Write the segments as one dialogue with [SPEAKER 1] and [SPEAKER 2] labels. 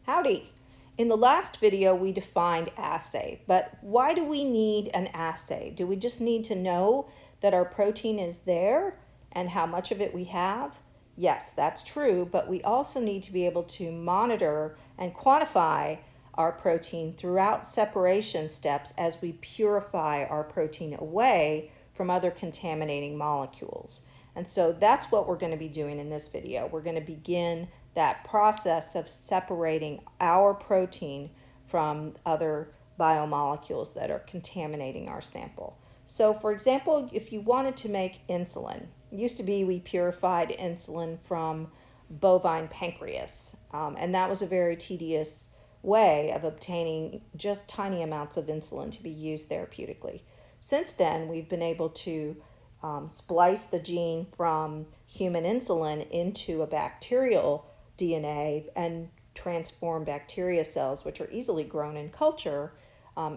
[SPEAKER 1] Howdy! In the last video we defined assay, but why do we need an assay? Do we just need to know that our protein is there and how much of it we have? Yes, that's true, but we also need to be able to monitor and quantify our protein throughout separation steps as we purify our protein away from other contaminating molecules. And so that's what we're going to be doing in this video. We're going to begin that process of separating our protein from other biomolecules that are contaminating our sample. So for example, if you wanted to make insulin, it used to be we purified insulin from bovine pancreas, and that was a very tedious way of obtaining just tiny amounts of insulin to be used therapeutically. Since then, we've been able to splice the gene from human insulin into a bacterial DNA and transform bacteria cells, which are easily grown in culture,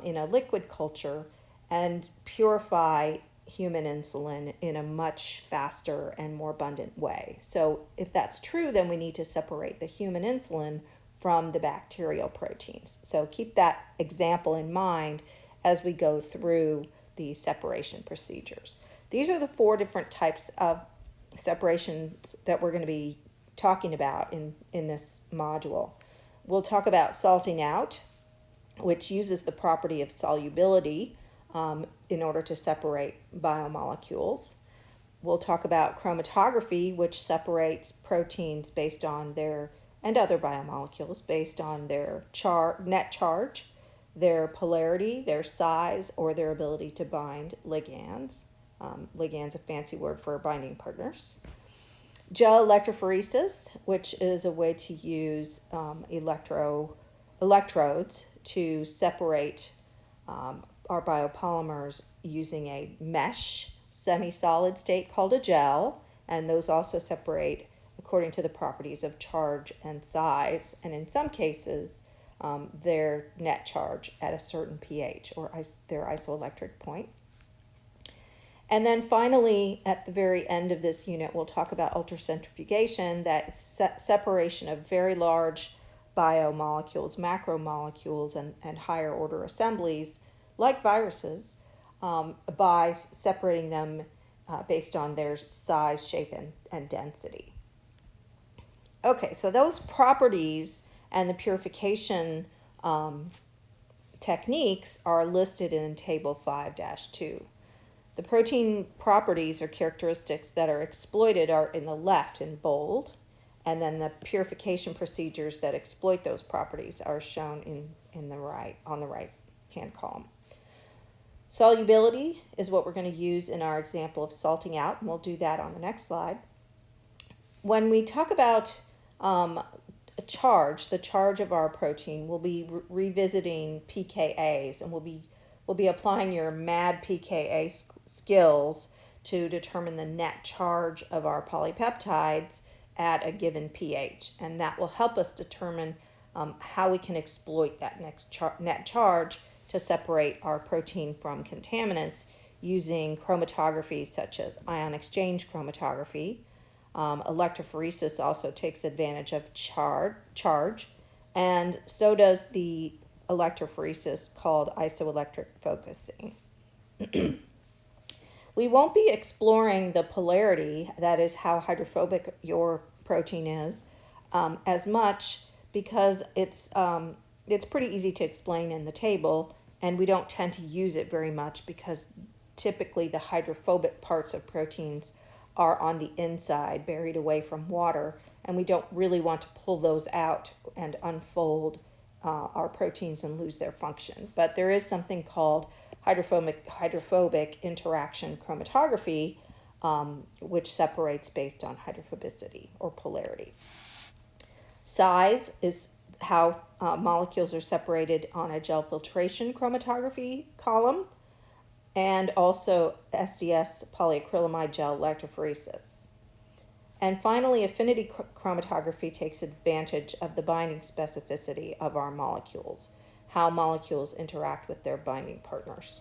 [SPEAKER 1] in a liquid culture, and purify human insulin in a much faster and more abundant way. So if that's true, then we need to separate the human insulin from the bacterial proteins. So keep that example in mind as we go through the separation procedures. These are the 4 different types of separations that we're going to be talking about in this module. We'll talk about salting out, which uses the property of solubility in order to separate biomolecules. We'll talk about chromatography, which separates proteins based on their, and other biomolecules, based on their net charge, their polarity, their size, or their ability to bind ligands. Ligand's a fancy word for binding partners. Gel electrophoresis, which is a way to use electrodes to separate our biopolymers using a mesh semi-solid state called a gel, and those also separate according to the properties of charge and size, and in some cases their net charge at a certain pH or their isoelectric point. And then finally, at the very end of this unit, we'll talk about ultracentrifugation, that separation of very large biomolecules, macromolecules, and higher order assemblies, like viruses, by separating them based on their size, shape, and density. Okay, so those properties and the purification techniques are listed in Table 5-2. The protein properties or characteristics that are exploited are in the left in bold, and then the purification procedures that exploit those properties are shown in the right, on the right hand column. Solubility is what we're going to use in our example of salting out, and we'll do that on the next slide. When we talk about a charge, the charge of our protein, we'll be revisiting pKa's, and we'll be applying your MAD pKa skills to determine the net charge of our polypeptides at a given pH, and that will help us determine how we can exploit that net charge to separate our protein from contaminants using chromatography such as ion exchange chromatography. Electrophoresis also takes advantage of charge, and so does the electrophoresis called isoelectric focusing. We won't be exploring the polarity, that is how hydrophobic your protein is, as much because it's pretty easy to explain in the table, and we don't tend to use it very much because typically the hydrophobic parts of proteins are on the inside, buried away from water, and we don't really want to pull those out and unfold our proteins and lose their function. But there is something called hydrophobic interaction chromatography, which separates based on hydrophobicity or polarity. Size is how molecules are separated on a gel filtration chromatography column, and also SDS polyacrylamide gel electrophoresis. And finally, affinity chromatography takes advantage of the binding specificity of our molecules, how molecules interact with their binding partners.